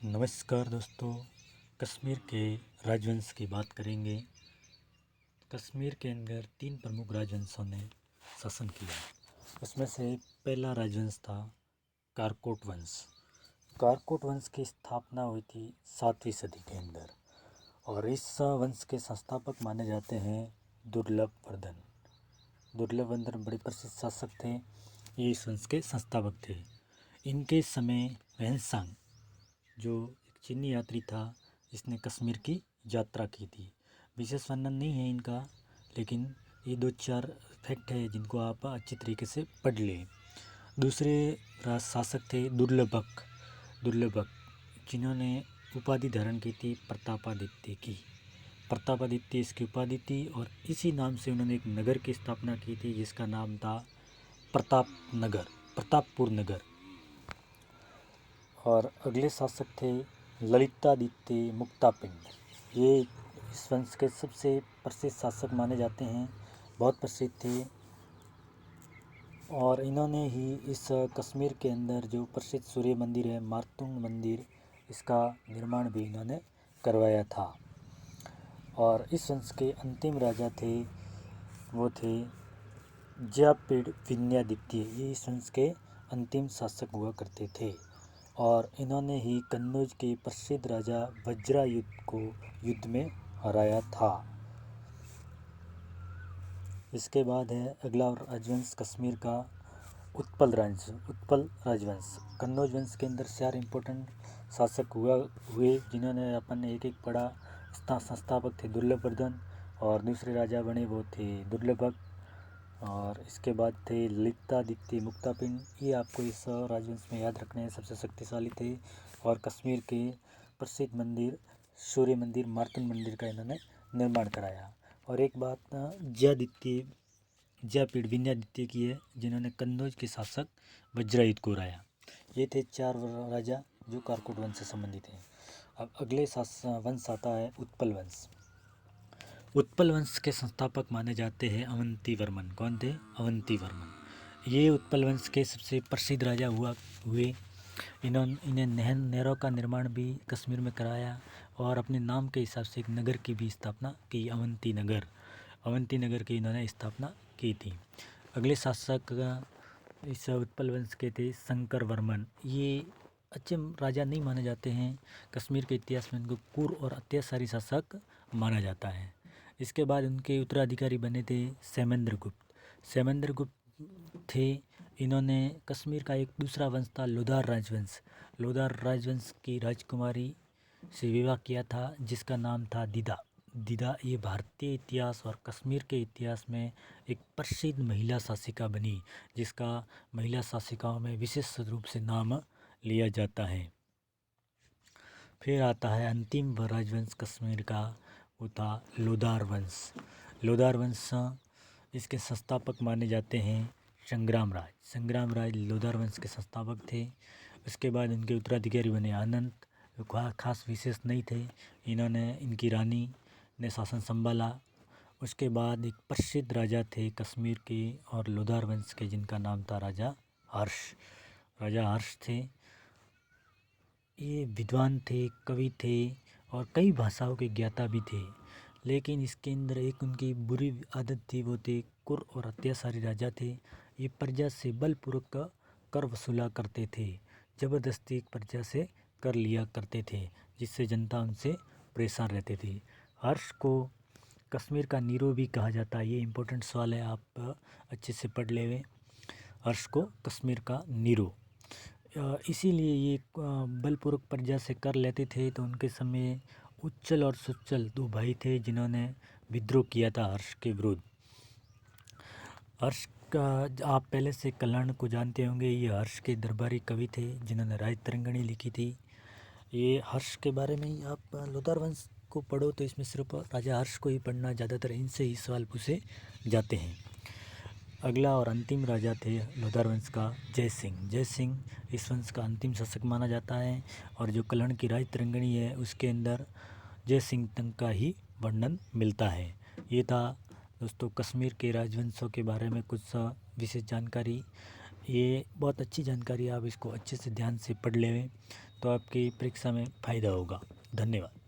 नमस्कार दोस्तों। कश्मीर के राजवंश की बात करेंगे। कश्मीर के अंदर 3 प्रमुख राजवंशों ने शासन किया। उसमें से पहला राजवंश था कारकोट वंश। कारकोट वंश की स्थापना हुई थी 7वीं सदी के अंदर और इस वंश के संस्थापक माने जाते हैं दुर्लभवर्धन। दुर्लभवर्धन बड़े प्रसिद्ध शासक थे। ये इस वंश के संस्थापक थे। इनके समय वहनसांग जो एक चीनी यात्री था, इसने कश्मीर की यात्रा की थी। विशेष वर्णन नहीं है इनका, लेकिन ये 2-4 फैक्ट है जिनको आप अच्छी तरीके से पढ़ लें। दूसरे शासक थे दुर्लभक, जिन्होंने उपाधि धारण की थी प्रतापादित्य की। प्रतापादित्य इसकी उपाधि थी और इसी नाम से उन्होंने एक नगर की स्थापना की थी जिसका नाम था प्रतापपुर नगर। और अगले शासक थे ललितादित्य मुक्तापिंड। ये इस वंश के सबसे प्रसिद्ध शासक माने जाते हैं, बहुत प्रसिद्ध थे। और इन्होंने ही इस कश्मीर के अंदर जो प्रसिद्ध सूर्य मंदिर है, मार्तुंग मंदिर, इसका निर्माण भी इन्होंने करवाया था। और इस वंश के अंतिम राजा थे, वो थे जयापीड़ विन्यादित्य। ये इस वंश के अंतिम शासक हुआ करते थे और इन्होंने ही कन्नौज के प्रसिद्ध राजा वज्रायुध को युद्ध में हराया था। इसके बाद है अगला राजवंश कश्मीर का उत्पल राजवंश। कन्नौज वंश के अंदर 4 इम्पोर्टेंट शासक हुए जिन्होंने अपन एक एक पढ़ा। संस्थापक थे दुर्लभवर्धन और दूसरे राजा बने वो थे दुर्लभक। और इसके बाद थे ललितादित्य मुक्तापिंड। ये आपको इस राजवंश में याद रखने हैं, सबसे शक्तिशाली थे। और कश्मीर के प्रसिद्ध मंदिर सूर्य मंदिर, मार्तंड मंदिर का इन्होंने निर्माण कराया। और एक बात जयापीड़ विन्यादित्य की है, जिन्होंने कन्नौज के शासक वज्रायुध को हराया। ये थे 4 राजा जो कारकोट वंश से संबंधित हैं। अब अगले वंश आता है उत्पल वंश। उत्पल वंश के संस्थापक माने जाते हैं अवंती वर्मन। कौन थे? अवंती वर्मन। ये उत्पल वंश के सबसे प्रसिद्ध राजा हुए। इन्हें नहरों का निर्माण भी कश्मीर में कराया और अपने नाम के हिसाब से एक नगर की भी स्थापना की, अवंती नगर की इन्होंने स्थापना की थी। अगले शासक इस उत्पल वंश के थे शंकर वर्मन। ये अच्छे राजा नहीं माने जाते हैं। कश्मीर के इतिहास में इनको क्रूर और अत्याचारी शासक माना जाता है। इसके बाद उनके उत्तराधिकारी बने थे सैमेंद्र गुप्त थे। इन्होंने कश्मीर का एक दूसरा वंश था लोधार राजवंश की राजकुमारी से विवाह किया था, जिसका नाम था दीदा। ये भारतीय इतिहास और कश्मीर के इतिहास में एक प्रसिद्ध महिला शासिका बनी, जिसका महिला शासिकाओं में विशेष रूप से नाम लिया जाता है। फिर आता है अंतिम राजवंश कश्मीर का, वो था लोधार वंश। इसके संस्थापक माने जाते हैं संग्राम राज लोधार वंश के संस्थापक थे। उसके बाद इनके उत्तराधिकारी बने अनंत, खास विशेष नहीं थे। इनकी रानी ने शासन संभाला। उसके बाद एक प्रसिद्ध राजा थे कश्मीर के और लोधार वंश के, जिनका नाम था राजा हर्ष थे। ये विद्वान थे, कवि थे और कई भाषाओं के ज्ञाता भी थे। लेकिन इसके अंदर एक उनकी बुरी आदत थी, वो थे क्रूर और अत्याचारी राजा थे। ये प्रजा से बलपूर्वक कर वसूला करते थे, ज़बरदस्ती प्रजा से कर लिया करते थे, जिससे जनता उनसे परेशान रहते थे। हर्ष को कश्मीर का नीरो भी कहा जाता है। ये इम्पोर्टेंट सवाल है, आप अच्छे से पढ़ लेवे। हर्ष को कश्मीर का नीरो, इसीलिए ये बलपूर्वक प्रजा से कर लेते थे। तो उनके समय उच्चल और सुच्चल 2 भाई थे जिन्होंने विद्रोह किया था हर्ष के विरुद्ध। हर्ष का आप पहले से कल्याण को जानते होंगे। ये हर्ष के दरबारी कवि थे जिन्होंने राजतरंगिणी लिखी थी। ये हर्ष के बारे में ही आप लोधार वंश को पढ़ो तो इसमें सिर्फ राजा हर्ष को ही पढ़ना, ज़्यादातर इनसे ही सवाल पूछे जाते हैं। अगला और अंतिम राजा थे लोधार वंश का जय सिंह। इस वंश का अंतिम शासक माना जाता है और जो कल्याण की राजतरंगिणी है उसके अंदर जय सिंह तंग का ही वर्णन मिलता है। ये था दोस्तों कश्मीर के राजवंशों के बारे में कुछ विशेष जानकारी। ये बहुत अच्छी जानकारी, आप इसको अच्छे से ध्यान से पढ़ लें तो आपकी परीक्षा में फ़ायदा होगा। धन्यवाद।